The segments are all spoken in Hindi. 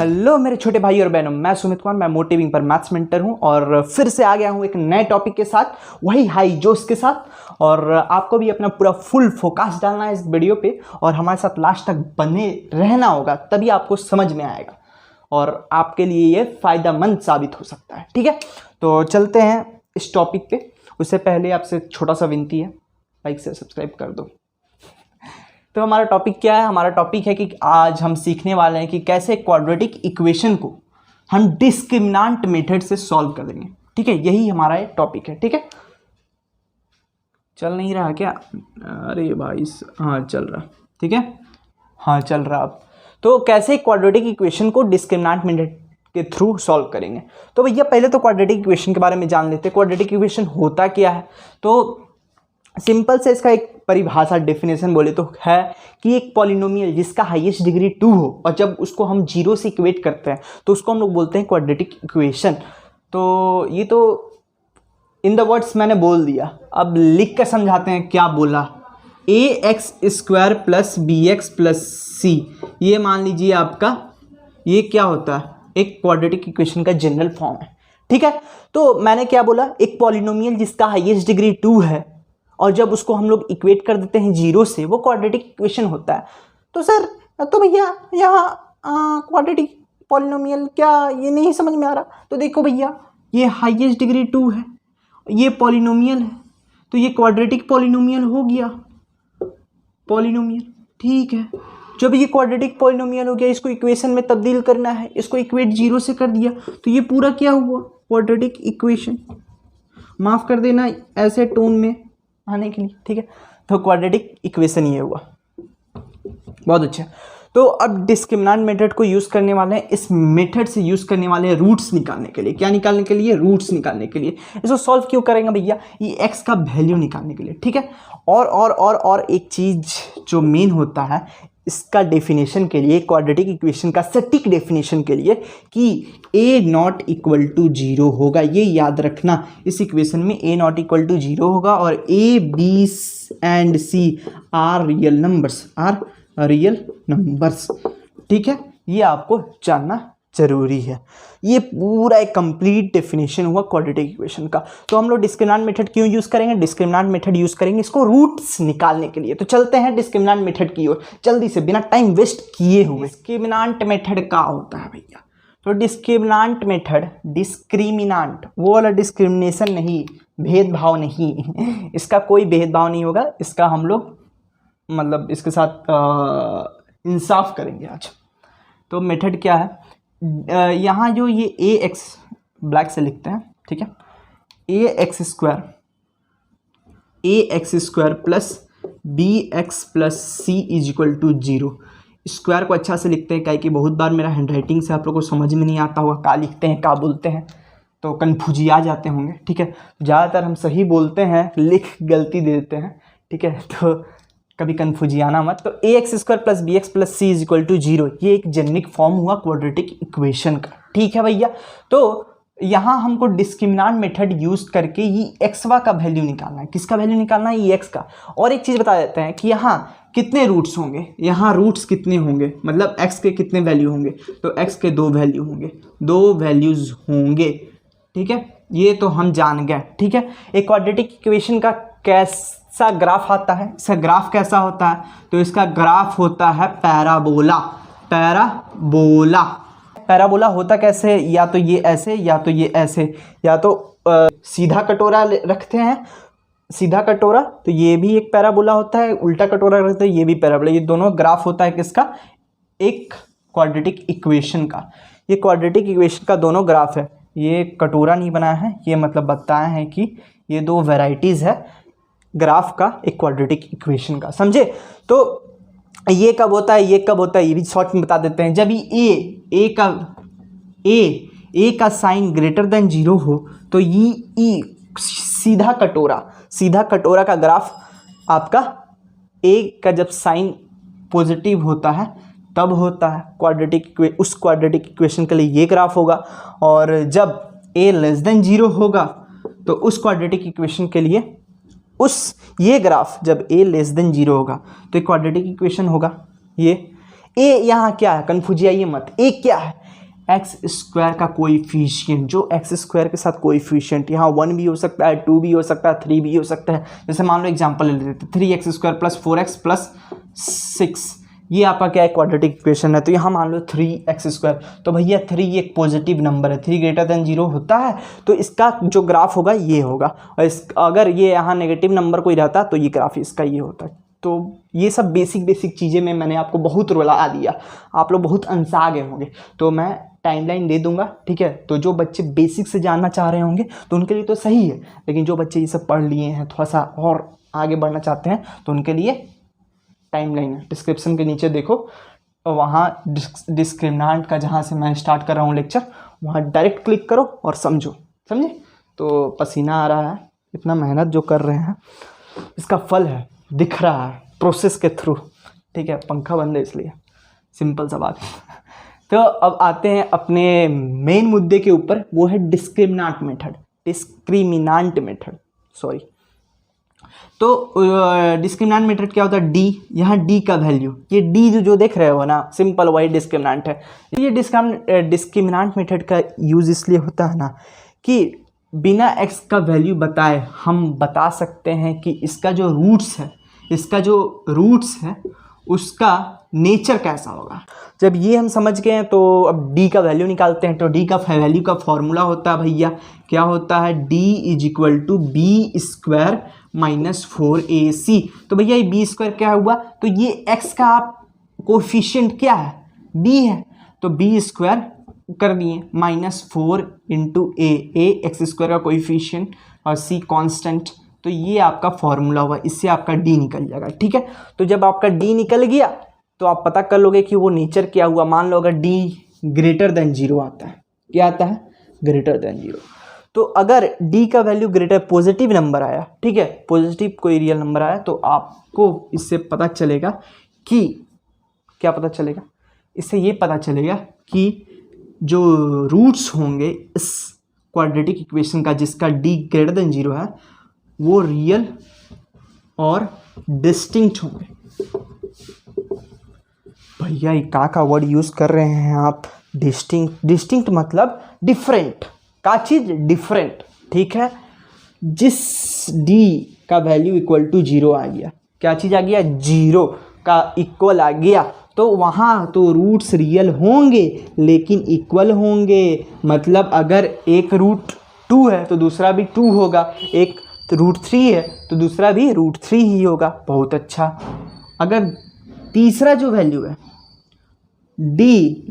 हेलो मेरे छोटे भाई और बहनों, मैं सुमित कुमार, मैं मोटिविंग पर मैथ्स मेंटर हूं और फिर से आ गया हूं एक नए टॉपिक के साथ, वही हाई जोश के साथ। और आपको भी अपना पूरा फुल फोकस डालना है इस वीडियो पे और हमारे साथ लास्ट तक बने रहना होगा, तभी आपको समझ में आएगा और आपके लिए ये फ़ायदेमंद साबित हो सकता है। ठीक है, तो चलते हैं इस टॉपिक पे। उससे पहले आपसे छोटा सा विनती है, लाइक से सब्सक्राइब कर दो। तो हमारा टॉपिक क्या है? हमारा टॉपिक है कि आज हम सीखने वाले हैं कि कैसे क्वाड्रेटिक इक्वेशन को हम डिस्क्रिमिनेंट मेथड से सॉल्व कर देंगे। ठीक है, यही हमारा एक टॉपिक है। ठीक है, चल नहीं रहा क्या? अरे भाई, हाँ चल रहा। ठीक है, हाँ चल रहा। अब तो कैसे क्वाड्रेटिक इक्वेशन को डिस्क्रिमिनेंट मेथड के थ्रू सॉल्व करेंगे। तो भैया पहले तो क्वाड्रेटिक इक्वेशन के बारे में जान लेते हैं। क्वाड्रेटिक इक्वेशन होता क्या है? तो सिंपल से इसका एक परिभाषा डेफिनेशन बोले तो है कि एक पॉलिनोमियल जिसका हाईएस्ट डिग्री 2 हो और जब उसको हम 0 से इक्वेट करते हैं तो उसको हम लोग बोलते हैं क्वाड्रेटिक इक्वेशन। तो ये तो इन द वर्ड्स मैंने बोल दिया, अब लिख कर समझाते हैं क्या बोला। ax² plus bx plus c, ये मान लीजिए आपका ये क्या होता है, एक क्वाड्रेटिक इक्वेशन का जनरल फॉर्म है। ठीक है, तो मैंने क्या बोला, एक पॉलिनोमियल जिसका हाईएस्ट डिग्री 2 है और जब उसको हम लोग इक्वेट कर देते हैं 0 से, वो क्वाड्रेटिक इक्वेशन होता है। तो सर तो भैया यहाँ क्वाड्रेटिक पॉलिनोमियल क्या, ये नहीं समझ में आ रहा। तो देखो भैया, ये हाईएस्ट डिग्री 2 है, ये पॉलिनोमियल है, तो ये क्वाड्रेटिक पॉलिनोमियल हो गया। पॉलिनोमियल ठीक है, जब ये क्वाड्रेटिक पॉलिनोमियल हो गया, इसको इक्वेशन में तब्दील करना है, इसको इक्वेट 0 से कर दिया, तो ये पूरा क्या हुआ, क्वाड्रेटिक इक्वेशन। माफ़ कर देना ऐसे टोन में आने के लिए। ठीक है, तो क्वाड्रेटिक इक्वेशन ये हुआ। बहुत अच्छा। तो अब डिस्क्रिमिनेंट मेथड को यूज़ करने वाले हैं, इस मेथड से यूज़ करने वाले हैं रूट्स निकालने के लिए। क्या निकालने के लिए? रूट्स निकालने के लिए। इसको सॉल्व क्यों करेंगे भैया? ये एक्स का वैल्यू निकालने के लिए। ठीक है, और एक चीज़ जो मेन होता है इसका डेफिनेशन के लिए, क्वाड्रेटिक इक्वेशन का सटीक डेफिनेशन के लिए कि a नॉट इक्वल टू 0 होगा। ये याद रखना, इस इक्वेशन में a नॉट इक्वल टू 0 होगा और a, b and c are real numbers. ठीक है, ये आपको जानना जरूरी है। ये पूरा एक कंप्लीट डेफिनेशन हुआ क्वाड्रेटिक इक्वेशन का। तो हम लोग डिस्क्रिमिनेंट मेथड क्यों यूज़ करेंगे? डिस्क्रिमिनेंट मेथड यूज़ करेंगे इसको रूट्स निकालने के लिए। तो चलते हैं डिस्क्रिमिनेंट मेथड की ओर जल्दी से, बिना टाइम वेस्ट किए हुए। डिस्क्रिमिनेंट मेथड क्या होता है भैया? तो डिस्क्रिमिनेंट मेथड, डिस्क्रिमिनेंट वो वाला डिस्क्रिमिनेशन नहीं, भेदभाव नहीं, इसका कोई भेदभाव नहीं होगा। इसका हम लोग मतलब इसके साथ इंसाफ करेंगे आज। तो मेथड क्या है? यहाँ जो ये ax ब्लैक से लिखते हैं, ठीक है, ax² plus bx plus c is equal to 0। Square को अच्छा से लिखते हैं, क्या कि बहुत बार मेरा हैंड राइटिंग से आप लोगों को समझ में नहीं आता होगा क्या लिखते हैं क्या बोलते हैं, तो कन्फ्यूजी आ जाते होंगे। ठीक है, ज़्यादातर हम सही बोलते हैं, लिख गलती दे देते हैं। ठीक है, तो कभी कन्फ्यूजी आना मत। तो ax² plus bx plus c is equal to 0, ये एक जेनेरिक फॉर्म हुआ क्वाड्रेटिक इक्वेशन का। ठीक है भैया, तो यहाँ हमको डिस्क्रिमिनेंट मेथड यूज़ करके ये एक्सवा का वैल्यू निकालना है। किसका वैल्यू निकालना है? ये एक्स का। और एक चीज़ बता देते हैं कि यहाँ कितने रूट्स होंगे, यहाँ रूट्स कितने होंगे, मतलब एक्स के कितने वैल्यू होंगे। तो एक्स के 2 वैल्यू होंगे, 2 वैल्यूज़ होंगे। ठीक है, ये तो हम जान गए। ठीक है, एक क्वाड्रेटिक इक्वेशन का कैसा ग्राफ आता है, इसका ग्राफ कैसा होता है? तो इसका ग्राफ होता है पैराबोला। पैराबोला होता कैसे? या तो ये ऐसे, या तो ये ऐसे, या तो सीधा कटोरा रखते हैं, सीधा कटोरा, तो ये भी एक पैराबोला होता है। उल्टा कटोरा रखते हैं, ये भी पैराबोला। ये दोनों ग्राफ होता है किसका? एक क्वाड्रेटिक इक्वेशन का। ये क्वाड्रेटिक इक्वेशन का दोनों ग्राफ है। ये कटोरा नहीं बनाया है, ये मतलब बताया है कि ये 2 वेराइटीज़ है ग्राफ का, एक क्वाड्रेटिक इक्वेशन का। समझे? तो ये कब होता है, ये कब होता है, ये भी शॉर्ट में बता देते हैं। जब ये a का साइन ग्रेटर देन 0 हो तो ये सीधा कटोरा का ग्राफ आपका a का जब साइन पॉजिटिव होता है तब होता है उस क्वाड्रेटिक इक्वेशन के लिए ये ग्राफ होगा। और जब a लेस देन 0 होगा तो उस क्वाड्रेटिक इक्वेशन के लिए ये ग्राफ, जब a लेस देन 0 होगा तो एक क्वाड्रेटिक इक्वेशन होगा। ये a यहाँ क्या है, कन्फ्यूज आइए मत। a क्या है? एक्स स्क्वायर का कोएफिशिएंट, जो एक्स स्क्वायर के साथ कोएफिशिएंट, यहाँ 1 भी हो सकता है, 2 भी हो सकता है, 3 भी हो सकता है। जैसे मान लो एग्जांपल ले लेते हैं 3x square plus 4x plus 6, ये आपका क्या है, क्वाड्रेटिक इक्वेशन है। तो यहाँ मान लो 3x स्क्वायर, तो भैया 3 एक पॉजिटिव नंबर है, 3 ग्रेटर देन 0 होता है, तो इसका जो ग्राफ होगा ये होगा। और अगर ये यहाँ नेगेटिव नंबर कोई रहता तो ये ग्राफ इसका ये होता। तो ये सब बेसिक चीज़ें में मैंने आपको बहुत रुला दिया, आप लोग बहुत अनसा गए होंगे, तो मैं टाइमलाइन दे दूंगा, ठीक है। तो जो बच्चे बेसिक से जानना चाह रहे होंगे तो उनके लिए तो सही है, लेकिन जो बच्चे ये सब पढ़ लिए हैं, थोड़ा सा और आगे बढ़ना चाहते हैं, तो उनके लिए टाइमलाइन है, डिस्क्रिप्शन के नीचे देखो, वहाँ डिस्क्रिमिनेंट का जहाँ से मैं स्टार्ट कर रहा हूँ लेक्चर, वहाँ डायरेक्ट क्लिक करो और समझो, समझे। तो पसीना आ रहा है, इतना मेहनत जो कर रहे हैं इसका फल है, दिख रहा है प्रोसेस के थ्रू, ठीक है। पंखा बंद है इसलिए, सिंपल सा बात। तो अब आते हैं अपने मेन मुद्दे के ऊपर, वो है डिस्क्रिमिनेंट मेथड, सॉरी। तो डिस्क्रिमिनेंट मेथड क्या होता है, डी, यहाँ डी का वैल्यू, ये डी जो देख रहे हो ना, सिंपल वही डिस्क्रिमिनेंट है। ये डिस्क्रिमिनेंट मेथड का यूज़ इसलिए होता है ना कि बिना एक्स का वैल्यू बताए हम बता सकते हैं कि इसका जो रूट्स है उसका नेचर कैसा होगा। जब ये हम समझ गए हैं तो अब डी का वैल्यू निकालते हैं। तो डी का वैल्यू का फॉर्मूला होता है भैया, क्या होता है, D is equal to B square minus 4ac। तो भैया ये बी स्क्वायर क्या हुआ, तो ये एक्स का कोफिशिएंट क्या है, बी है, तो बी स्क्वायर कर दिए माइनस 4 इंटू ए एक्स स्क्वायर का कोफिशिएंट और सी कांस्टेंट। तो ये आपका फॉर्मूला हुआ, इससे आपका डी निकल जाएगा, ठीक है। तो जब आपका डी निकल गया तो आप पता कर लोगे कि वो नेचर क्या हुआ। मान लो अगर डी ग्रेटर देन 0 आता है, क्या आता है, ग्रेटर देन 0, तो अगर डी का वैल्यू ग्रेटर पॉजिटिव नंबर आया, ठीक है, पॉजिटिव कोई रियल नंबर आया, तो आपको इससे पता चलेगा कि क्या पता चलेगा, इससे ये पता चलेगा कि जो रूट्स होंगे इस क्वाड्रेटिक इक्वेशन का जिसका डी ग्रेटर देन 0 है वो रियल और डिस्टिंक्ट होंगे। भैया ये का वर्ड यूज़ कर रहे हैं आप, डिस्टिंक्ट मतलब डिफरेंट, का चीज़ डिफरेंट, ठीक है। जिस डी का वैल्यू इक्वल टू 0 आ गया, क्या चीज़ आ गया, 0 का इक्वल आ गया, तो वहाँ तो रूट्स रियल होंगे लेकिन इक्वल होंगे। मतलब अगर एक रूट 2 है तो दूसरा भी 2 होगा, एक रूट 3 है तो दूसरा भी रूट 3 ही होगा। बहुत अच्छा। अगर तीसरा जो वैल्यू है d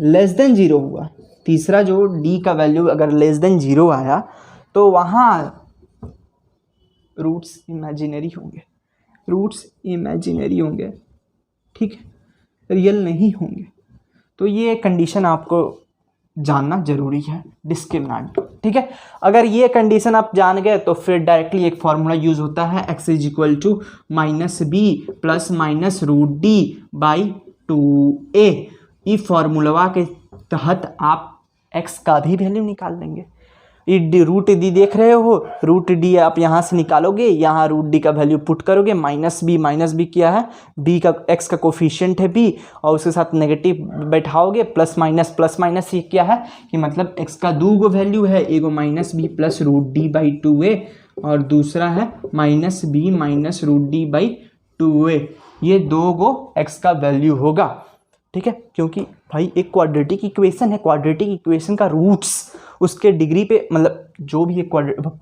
लेस देन 0 हुआ, तीसरा जो d का वैल्यू अगर लेस देन 0 आया तो वहाँ रूट्स इमेजिनरी होंगे, ठीक है, रियल नहीं होंगे। तो ये कंडीशन आपको जानना जरूरी है डिस्क्रिमिनेंट, ठीक है। अगर ये कंडीशन आप जान गए तो फिर डायरेक्टली एक फार्मूला यूज होता है, x is equal to minus B plus minus root D by 2a। इस फार्मूला के तहत आप x का भी वैल्यू निकाल लेंगे। ये रूट डी देख रहे हो, रूट डी आप यहाँ से निकालोगे, यहाँ रूट डी का वैल्यू पुट करोगे, माइनस बी क्या है, बी का एक्स का कोफिशिएंट है बी, और उसके साथ नेगेटिव बैठाओगे, प्लस माइनस ये क्या है कि मतलब एक्स का दो गो वैल्यू है, एगो minus B plus root D by 2a और दूसरा है minus B minus root D by 2a। ये दो गो एक्स का वैल्यू होगा, ठीक है। क्योंकि भाई एक क्वाड्रेटिक इक्वेशन है, क्वाड्रेटिक इक्वेशन का रूट्स उसके डिग्री पे, मतलब जो भी एक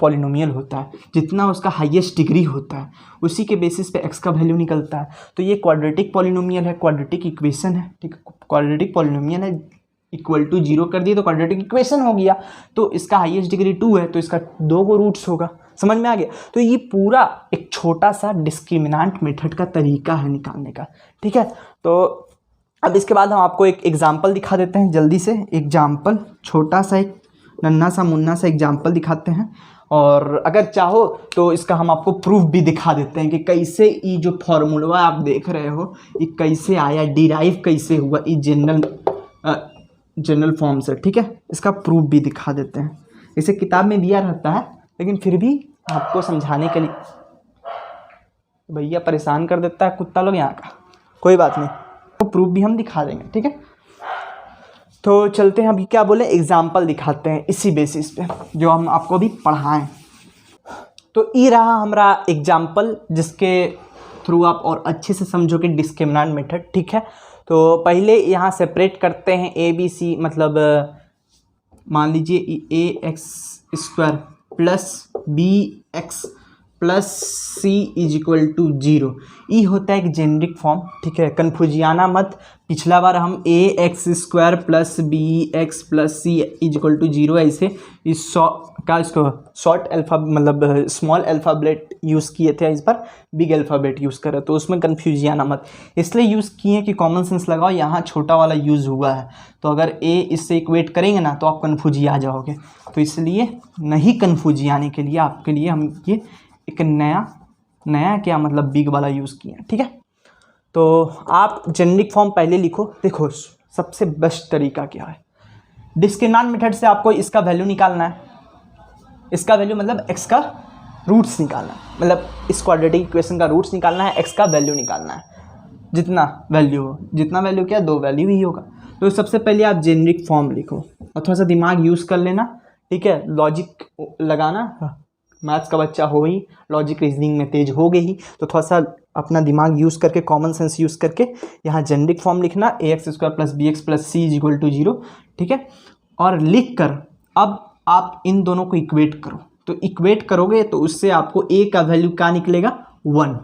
पॉलिनोमियल होता है जितना उसका हाईएस्ट डिग्री होता है उसी के बेसिस पे एक्स का वैल्यू निकलता है। तो ये क्वाड्रेटिक पॉलिनोमियल है, क्वाड्रेटिक इक्वेशन है, ठीक है। क्वाड्रेटिक पॉलिनोमियल है, इक्वल टू 0 कर दिए तो क्वाड्रेटिक इक्वेशन हो गया। तो इसका हाईएस्ट डिग्री 2 है तो इसका दो गो रूट्स होगा, समझ में आ गया। तो ये पूरा एक छोटा सा डिस्क्रिमिनेंट मेथड का तरीका है निकालने का, ठीक है। तो अब इसके बाद हम आपको एक एग्जाम्पल दिखा देते हैं जल्दी से। एग्जाम्पल छोटा सा, एक नन्हा सा मुन्ना सा एग्जाम्पल दिखाते हैं, और अगर चाहो तो इसका हम आपको प्रूफ भी दिखा देते हैं कि कैसे ये जो फॉर्मूला आप देख रहे हो ये कैसे आया, डिराइव कैसे हुआ ये जनरल फॉर्म से, ठीक है। इसका प्रूफ भी दिखा देते हैं। इसे किताब में दिया रहता है लेकिन फिर भी आपको समझाने के लिए, भैया परेशान कर देता है कुत्ता लोग यहाँ का, कोई बात नहीं, तो प्रूफ भी हम दिखा देंगे, ठीक है। तो चलते हैं, अभी क्या बोले, एग्जाम्पल दिखाते हैं इसी बेसिस पे जो हम आपको अभी पढ़ाएं। तो ये रहा हमारा एग्जाम्पल जिसके थ्रू आप और अच्छे से समझोगे डिस्क्रिमिनेंट मेथड, ठीक है। तो पहले यहाँ सेपरेट करते हैं ए बी सी, मतलब मान लीजिए a x square plus b x plus c is equal to 0। ई होता है एक जेनरिक फॉर्म, ठीक है, कन्फ्यूजियाना मत। पिछला बार हम a x square plus b x plus c is equal to 0 ऐसे इस इसको शॉर्ट मतलब स्मॉल अल्फ़ाबेट यूज़ किए थे, इस बार बिग अल्फ़ाबेट यूज़ करें, तो उसमें कन्फ्यूजियाना मत इसलिए यूज़ किए कि कॉमन सेंस लगाओ। यहाँ छोटा वाला यूज़ हुआ है, तो अगर ए इससे इक्वेट करेंगे ना तो आप कन्फ्यूजिया जाओगे, तो इसलिए नहीं कन्फ्यूजियाने के लिए आपके लिए हम ये एक नया क्या मतलब बिग वाला यूज़ किया, ठीक है। तो आप जेनरिक फॉर्म पहले लिखो। देखो सबसे बेस्ट तरीका क्या है, डिस्क्रिमिनेंट मेथड से आपको इसका वैल्यू निकालना है। इसका वैल्यू मतलब x का रूट्स निकालना है, मतलब इस क्वाड्रेटिक इक्वेशन का रूट्स निकालना है, x का वैल्यू निकालना है। जितना वैल्यू हो, जितना वैल्यू क्या, 2 वैल्यू ही होगा। तो सबसे पहले आप जेनरिक फॉर्म लिखो और थोड़ा सा दिमाग यूज़ कर लेना, ठीक है। लॉजिक लगाना, मैथ्स का बच्चा हो ही, लॉजिक रीजनिंग में तेज हो गई ही, तो थोड़ा सा अपना दिमाग यूज़ करके, कॉमन सेंस यूज़ करके यहाँ जेनरिक फॉर्म लिखना, a x square plus b x plus c is equal to 0, ठीक है। और लिख कर अब आप इन दोनों को इक्वेट करो। तो इक्वेट करोगे तो उससे आपको ए का वैल्यू क्या निकलेगा, 1।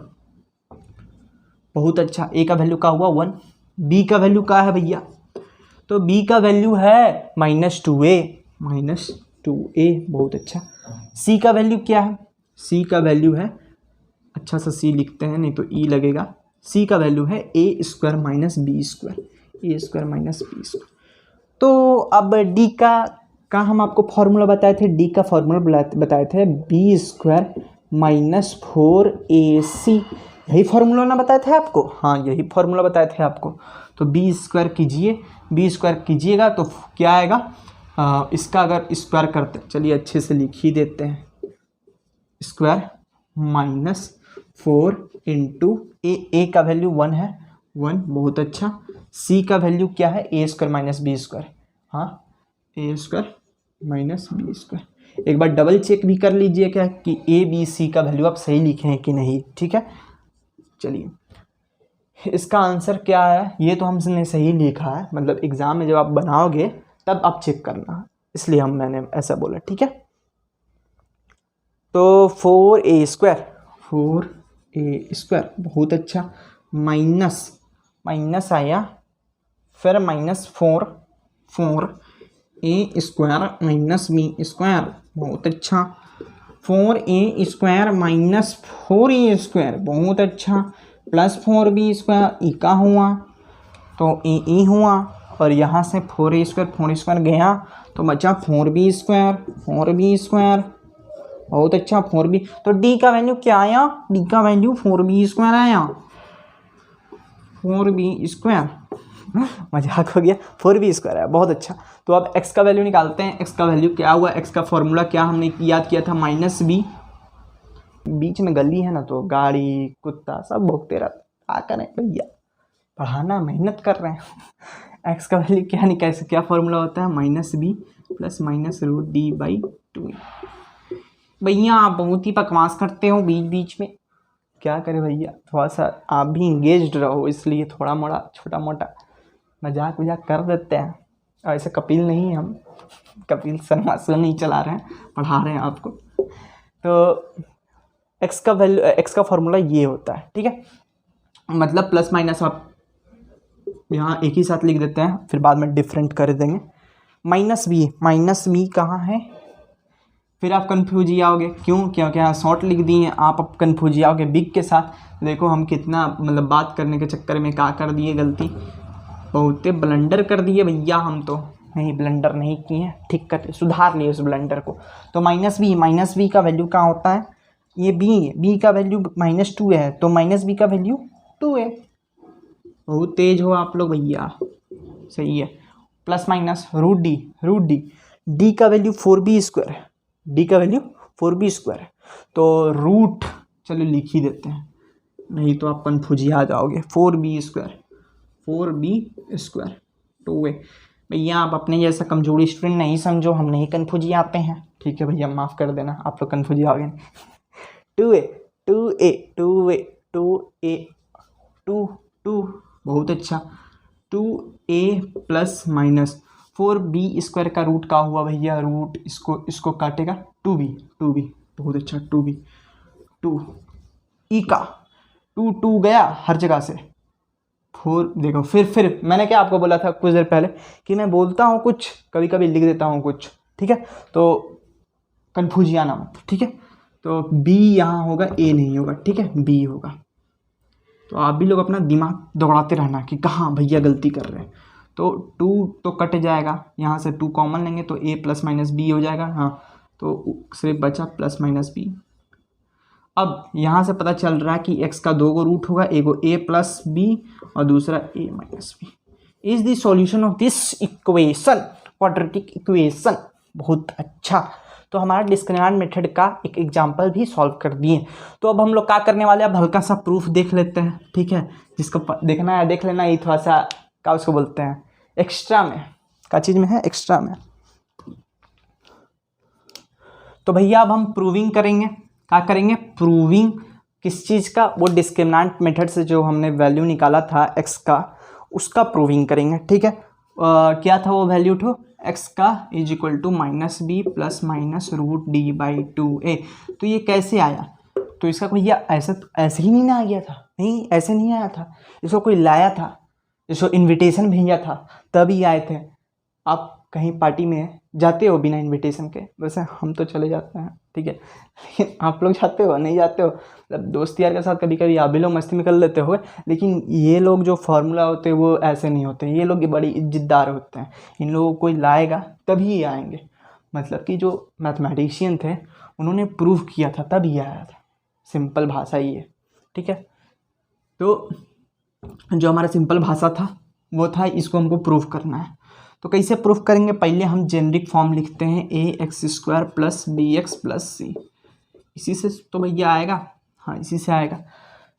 बहुत अच्छा, ए का वैल्यू क्या हुआ, 1। बी का वैल्यू क्या है भैया, तो बी का वैल्यू है -2a, बहुत अच्छा। सी का वैल्यू क्या है, सी का वैल्यू है, अच्छा सा सी लिखते हैं नहीं तो ई लगेगा। सी का वैल्यू है a square minus B square, A square minus B square. तो अब डी का हम आपको फॉर्मूला बताए थे, डी का फॉर्मूला बताए थे बी स्क्वायर माइनस 4ac। यही फार्मूला ना बताए थे आपको, हाँ यही फार्मूला बताए थे आपको। तो बी स्क्वायर कीजिएगा तो क्या आएगा, इसका अगर स्क्वायर करते, चलिए अच्छे से लिख ही देते हैं, स्क्वायर माइनस 4 इंटू ए का वैल्यू 1 है, 1, बहुत अच्छा। सी का वैल्यू क्या है, ए स्क्वायर माइनस बी स्क्वायर, हाँ ए स्क्वायर माइनस बी स्क्वायर। एक बार डबल चेक भी कर लीजिए क्या कि ए बी सी का वैल्यू आप सही लिखे हैं कि नहीं, ठीक है। चलिए इसका आंसर क्या है, ये तो हमने सही लिखा है, मतलब एग्जाम में जब आप बनाओगे तब आप चेक करना, इसलिए मैंने ऐसा बोला, ठीक है। तो 4a स्क्वायर बहुत अच्छा, माइनस आया, फिर -4 a square minus B square, बहुत अच्छा। 4a square minus 4a square, बहुत अच्छा, प्लस 4b स्क्वायर, ई का हुआ तो ई हुआ, और यहाँ से 4a स्क्वायर गया तो बचा 4b स्क्वायर, बहुत अच्छा 4b। तो डी का वैल्यू क्या आया, डी का वैल्यू 4b स्क्वायर आया, 4b स्क्वायर, मजाक हो गया, 4b स्क्वायर आया, बहुत अच्छा। तो अब x का वैल्यू निकालते हैं, x का वैल्यू क्या हुआ, x का फॉर्मूला क्या हमने याद किया था, -b, बीच में गली है ना तो गाड़ी कुत्ता सब भोगते रहते, क्या करें भैया, पढ़ाना मेहनत कर रहे हैं। x का वैल्यू क्या निकाल, क्या फॉर्मूला होता है, -b प्लस -√d/2। भैया आप बहुत ही बकवास करते हो बीच बीच में, क्या करें भैया, थोड़ा सा आप भी इंगेज्ड रहो, इसलिए थोड़ा मोड़ा छोटा मोटा मजाक कर देते हैं। ऐसे कपिल नहीं, हम कपिल शर्मा से नहीं चला रहे हैं, पढ़ा रहे हैं आपको। तो x का वैल्यू, x का फॉर्मूला ये होता है, ठीक है, मतलब प्लस माइनस आप यहाँ एक ही साथ लिख देते हैं, फिर बाद में डिफरेंट कर देंगे। -b कहाँ है, फिर आप कन्फ्यूज ही आओगे, क्योंकि यहाँ शॉर्ट लिख दिए हैं, आप अब कन्फ्यूज ही आओगे बिग के साथ। देखो हम कितना मतलब बात करने के चक्कर में क्या कर दिए गलती, बहुत ब्लंडर कर दिए भैया, हम तो नहीं ब्लंडर नहीं किए, ठीक कर सुधार लिए उस ब्लंडर को। तो -b का वैल्यू क्या होता है, ये b का वैल्यू -2 है, तो -b का वैल्यू 2 है। बहुत तेज हो आप लोग भैया, सही है। प्लस माइनस √d, d का वैल्यू 4b स्क्वायर है, d का वैल्यू 4b स्क्वायर है, तो रूट चलो लिख ही देते हैं, नहीं तो आप कन्फ्यूज आ जाओगे। 4b स्क्वायर 2a भैया आप अपने जैसा कमजोरी स्टूडेंट नहीं समझो, हम नहीं कन्फ्यूज आते हैं, ठीक है भैया माफ़ कर देना, आप लोग कन्फ्यूज आओगे नहीं। 2a 2a 2a 2a 2 बहुत अच्छा। 2a plus minus 4b square का रूट का हुआ भैया, रूट इसको काटेगा 2b बहुत अच्छा। 2b 2 ई का 2 गया हर जगह से 4। देखो फिर मैंने क्या आपको बोला था कुछ देर पहले कि मैं बोलता हूँ कुछ, कभी कभी लिख देता हूँ कुछ, ठीक है, तो कन्फ्यूज आना मत, ठीक है। तो b यहाँ होगा, a नहीं होगा, ठीक है, b होगा। तो आप भी लोग अपना दिमाग दौड़ाते रहना कि कहाँ भैया गलती कर रहे हैं। तो 2 तो कट जाएगा, यहाँ से 2 कॉमन लेंगे तो a प्लस माइनस b हो जाएगा। हाँ, तो सिर्फ बचा प्लस माइनस b। अब यहाँ से पता चल रहा है कि x का 2 रूट होगा, एगो a प्लस b और दूसरा a minus b is the solution of this equation, quadratic equation. बहुत अच्छा, तो हमारा डिस्क्रिमिनेंट मेथड का एक एग्जांपल भी सॉल्व कर दिए। तो अब हम लोग क्या करने वाले हैं, अब हल्का सा प्रूफ देख लेते हैं, ठीक है। जिसको देखना है देख लेना, ये थोड़ा सा क्या उसको बोलते हैं एक्स्ट्रा में, क्या चीज़ में है, एक्स्ट्रा में। तो भैया अब हम प्रूविंग करेंगे, क्या करेंगे, प्रूविंग किस चीज़ का, वो डिस्क्रिमिनेंट मेथड से जो हमने वैल्यू निकाला था x का, उसका प्रूविंग करेंगे, ठीक है। क्या था वो वैल्यू ठो, x का is equal to minus B plus minus root D by 2a। तो ये कैसे आया, तो इसका भैया ऐसे ही नहीं ना आ गया था, नहीं ऐसे नहीं आया था, इसको कोई लाया था, इसको इनविटेशन भेजा था तभी आए थे। आप कहीं पार्टी में जाते हो बिना इनविटेशन के, वैसे हम तो चले जाते हैं, ठीक है, लेकिन आप लोग जाते हो नहीं जाते हो, मतलब दोस्त यार के साथ कभी कभी आप भी लोग मस्ती में कर लेते हो, लेकिन ये लोग जो फार्मूला होते हैं वो ऐसे नहीं होते, ये लोग बड़ी इज्जतदार होते हैं, इन लोगों को कोई लाएगा तभी ये आएंगे। मतलब कि जो मैथमेटिशियन थे उन्होंने प्रूव किया था तब ये आया था, सिंपल भाषा ही है, ठीक है। तो जो हमारा सिंपल भाषा था वो था, इसको हमको प्रूव करना है। तो कैसे प्रूफ करेंगे, पहले हम जेनरिक फॉर्म लिखते हैं ax² plus bx plus c, इसी से तो भैया आएगा, हाँ इसी से आएगा।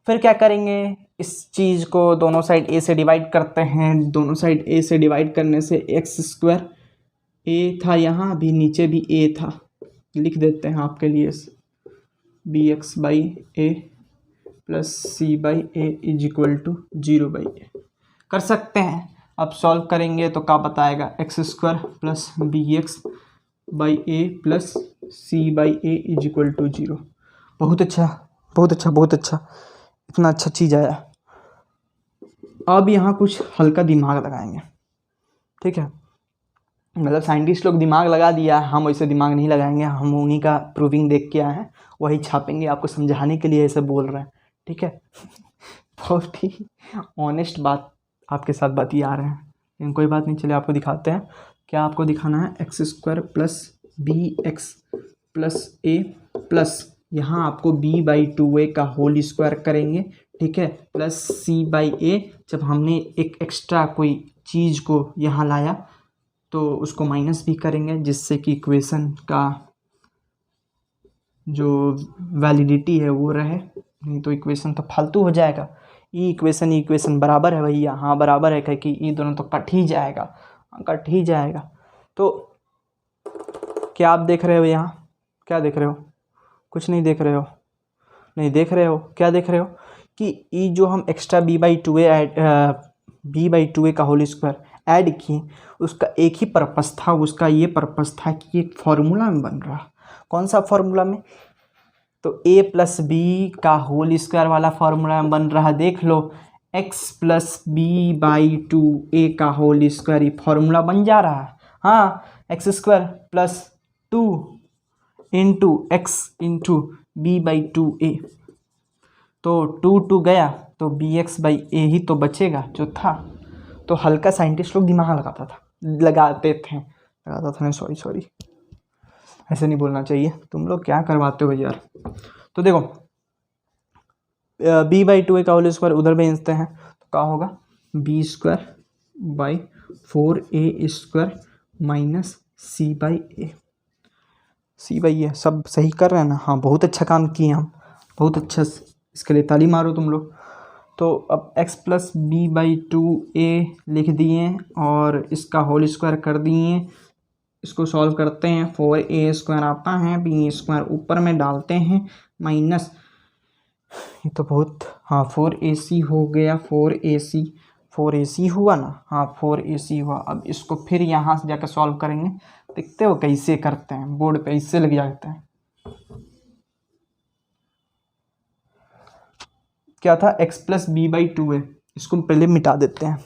फिर क्या करेंगे, इस चीज़ को दोनों साइड a से डिवाइड करते हैं, दोनों साइड a से डिवाइड करने से x², a था यहाँ, अभी नीचे भी a था, लिख देते हैं आपके लिए bx by a plus c by a is equal to 0/a कर सकते हैं। अब सॉल्व करेंगे तो क्या बताएगा, x² plus bx by a plus c by a is equal to 0। बहुत अच्छा बहुत अच्छा बहुत अच्छा, इतना अच्छा चीज़ आया। अब यहाँ कुछ हल्का दिमाग लगाएंगे, ठीक है, मतलब साइंटिस्ट लोग दिमाग लगा दिया, हम वैसे दिमाग नहीं लगाएंगे, हम उन्हीं का प्रूविंग देख के आए हैं, वही छापेंगे, आपको समझाने के लिए ऐसे बोल रहे हैं, ठीक है। बहुत ही ऑनेस्ट बात आपके साथ बतिया रहे हैं, लेकिन कोई बात नहीं, चलिए आपको दिखाते हैं। क्या आपको दिखाना है, x² plus bx plus a plus यहाँ आपको b/2a का होल स्क्वायर करेंगे, ठीक है, प्लस c/a। जब हमने एक एक्स्ट्रा कोई चीज़ को यहाँ लाया तो उसको माइनस भी करेंगे, जिससे कि इक्वेशन का जो वैलिडिटी है वो रहे, नहीं तो इक्वेशन तो फालतू हो जाएगा। ई इक्वेशन बराबर है भैया, हाँ बराबर है, क्योंकि ये दोनों तो कट ही जाएगा, कट ही जाएगा। तो क्या आप देख रहे हो यहाँ, क्या देख रहे हो, कुछ नहीं देख रहे हो, नहीं देख रहे हो, क्या देख रहे हो कि ये जो हम एक्स्ट्रा b/2a का होल स्क्वायर ऐड किए, उसका एक ही पर्पस था, उसका ये पर्पस था कि एक फार्मूला में बन रहा। कौन सा फार्मूला में, तो a प्लस बी का होल स्क्वायर वाला फार्मूला में बन रहा, देख लो, x प्लस b/2a का होल स्क्वायर, ये फार्मूला बन जा रहा है। हाँ, x² plus 2 into x into b/2a, तो 2 गया तो bx/a ही तो बचेगा जो था। तो हल्का साइंटिस्ट लोग दिमाग लगाते थे नहीं, सॉरी ऐसे नहीं बोलना चाहिए, तुम लोग क्या करवाते हो यार। तो देखो b/2a का होल स्क्वायर उधर भेजते हैं तो क्या होगा, b²/4a² माइनस c/a सब सही कर रहे हैं ना, हाँ बहुत अच्छा काम किए हम, बहुत अच्छा, इसके लिए ताली मारो तुम लोग। तो अब x plus B by two a लिख दिए और इसका होल स्क्वायर कर दिए। इसको सॉल्व करते हैं, 4a² आता है, बी स्क्वायर ऊपर में डालते हैं माइनस, ये तो बहुत, हाँ 4ac हो गया, 4ac हुआ ना, हाँ 4ac हुआ। अब इसको फिर यहाँ से जाकर सॉल्व करेंगे, देखते हो कैसे करते हैं, बोर्ड पे इससे लग जाते हैं। क्या था, x plus B by two है, इसको पहले मिटा देते हैं।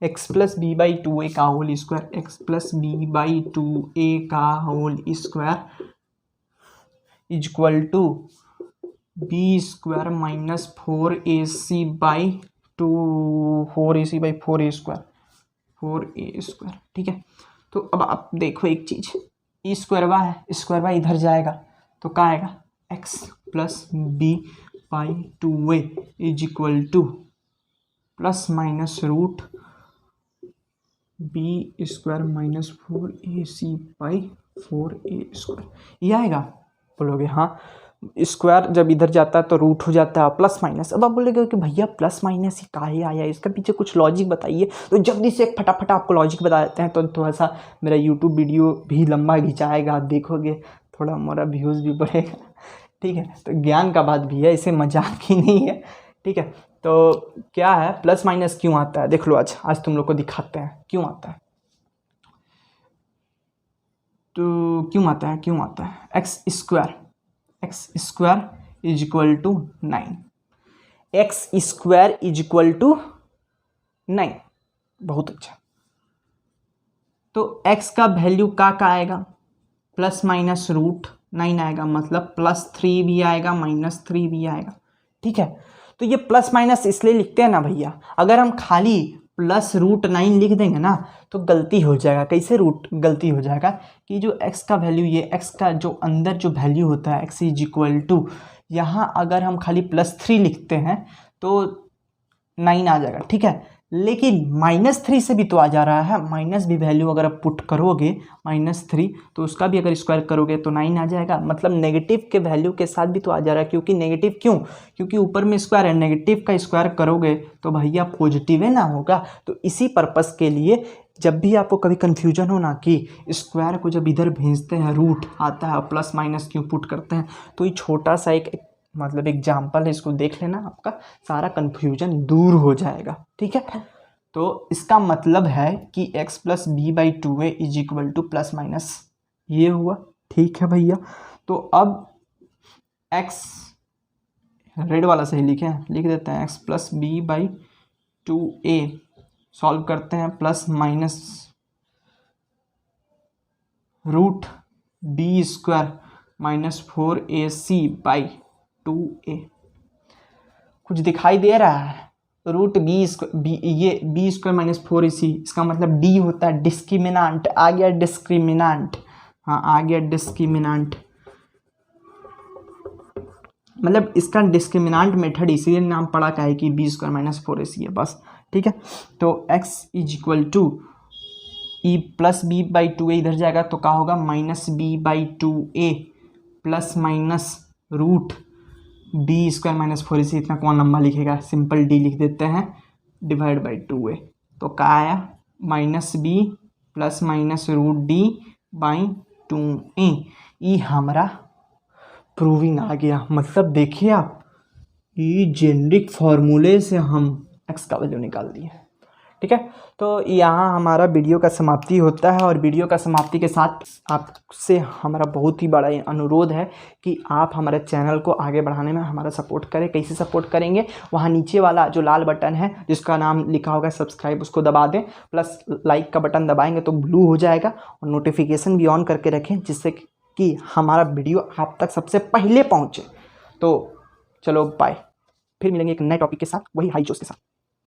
x plus B by two a का whole square, x plus B by two a का whole square equal to B square minus 4ac by two, 4ac by 4a square, 4a square. ठीक है, तो अब आप देखो एक चीज, ई स्क्वायर वाई है, स्क्वायर वाई इधर जाएगा तो क्या आएगा, x plus B by two A is equal to plus minus root B square minus 4ac by 4a square, ये आएगा। बोलोगे हाँ, स्क्वायर जब इधर जाता है तो रूट हो जाता है प्लस माइनस। अब आप बोलेगे कि भैया प्लस माइनस ही काहे आया, इसका पीछे कुछ लॉजिक बताइए। तो जल्दी से फटाफट आपको लॉजिक बता देते हैं, तो थोड़ा सा मेरा यूट्यूब वीडियो भी लंबा खिंचाएगा, आप देखोगे थोड़ा मोरा व्यूज़ भी बढ़ेगा। ठीक है, तो ज्ञान का बात भी है, इसे मजाक ही नहीं है। ठीक है, तो क्या है, प्लस माइनस क्यों आता है, देख लो आज तुम लोग को दिखाते हैं क्यों आता है। तो क्यों आता है, x square is equal to 9, x square is equal to 9, बहुत अच्छा। तो x का वैल्यू का आएगा, प्लस माइनस रूट 9 आएगा, मतलब प्लस 3 भी आएगा माइनस 3 भी आएगा। ठीक है, तो ये प्लस माइनस इसलिए लिखते हैं ना भैया, अगर हम खाली प्लस रूट 9 लिख देंगे ना तो गलती हो जाएगा। कैसे रूट गलती हो जाएगा कि जो x का वैल्यू, ये x का जो अंदर जो वैल्यू होता है x इज इक्वल टू, यहाँ अगर हम खाली +3 लिखते हैं तो 9 आ जाएगा। ठीक है, लेकिन -3 से भी तो आ जा रहा है, माइनस भी वैल्यू अगर आप पुट करोगे -3 तो उसका भी अगर स्क्वायर करोगे तो 9 आ जाएगा, मतलब नेगेटिव के वैल्यू के साथ भी तो आ जा रहा है। क्योंकि नेगेटिव क्यों, क्योंकि ऊपर में स्क्वायर है, नेगेटिव का स्क्वायर करोगे तो भैया पॉजिटिव है ना होगा। तो इसी पर्पस के लिए जब भी आपको कभी कन्फ्यूजन हो ना कि स्क्वायर को जब इधर भेजते हैं रूट आता है, प्लस माइनस क्यों पुट करते हैं, तो ये छोटा सा एक मतलब एग्जाम्पल है, इसको देख लेना, आपका सारा कन्फ्यूजन दूर हो जाएगा। ठीक है, तो इसका मतलब है कि x plus B by two A is equal to plus minus ये हुआ। ठीक है भैया, तो अब x रेड वाला सही लिख देते हैं, x plus B by two A solve करते हैं, plus minus root B square minus 4ac by 2a। कुछ दिखाई दे रहा है, root B square minus 4ac, इसका मतलब d होता है डिस्क्रिमिनांट, आ गया डिस्क्रिमिनांट, हाँ आ गया डिस्क्रिमिनांट, मतलब इसका डिस्क्रिमिनांट मेथड इसीलिए नाम पड़ा का है कि बी स्क्वायर माइनस 4ac है बस। ठीक है, तो x इज इक्वल टू ई plus B by two a इधर जाएगा तो क्या होगा, minus b by two a plus minus root B square minus 4ac, इतना कौन लंबा लिखेगा, सिंपल d लिख देते हैं, डिवाइड बाई 2a। तो क्या आया, minus B plus minus root D by 2a। ये हमारा प्रूविंग आ गया। मतलब देखिए आप, ये जेनरिक फार्मूले से हम x का वैल्यू निकाल दिए। ठीक है, तो यहाँ हमारा वीडियो का समाप्ति होता है, और वीडियो का समाप्ति के साथ आपसे हमारा बहुत ही बड़ा अनुरोध है कि आप हमारे चैनल को आगे बढ़ाने में हमारा सपोर्ट करें। कैसे सपोर्ट करेंगे, वहाँ नीचे वाला जो लाल बटन है जिसका नाम लिखा होगा सब्सक्राइब, उसको दबा दें, प्लस लाइक का बटन दबाएंगे तो ब्लू हो जाएगा, और नोटिफिकेशन भी ऑन करके रखें जिससे कि हमारा वीडियो आप तक सबसे पहले पहुँचे। तो चलो बाय, फिर मिलेंगे एक नए टॉपिक के साथ, वही हाई जोश के साथ।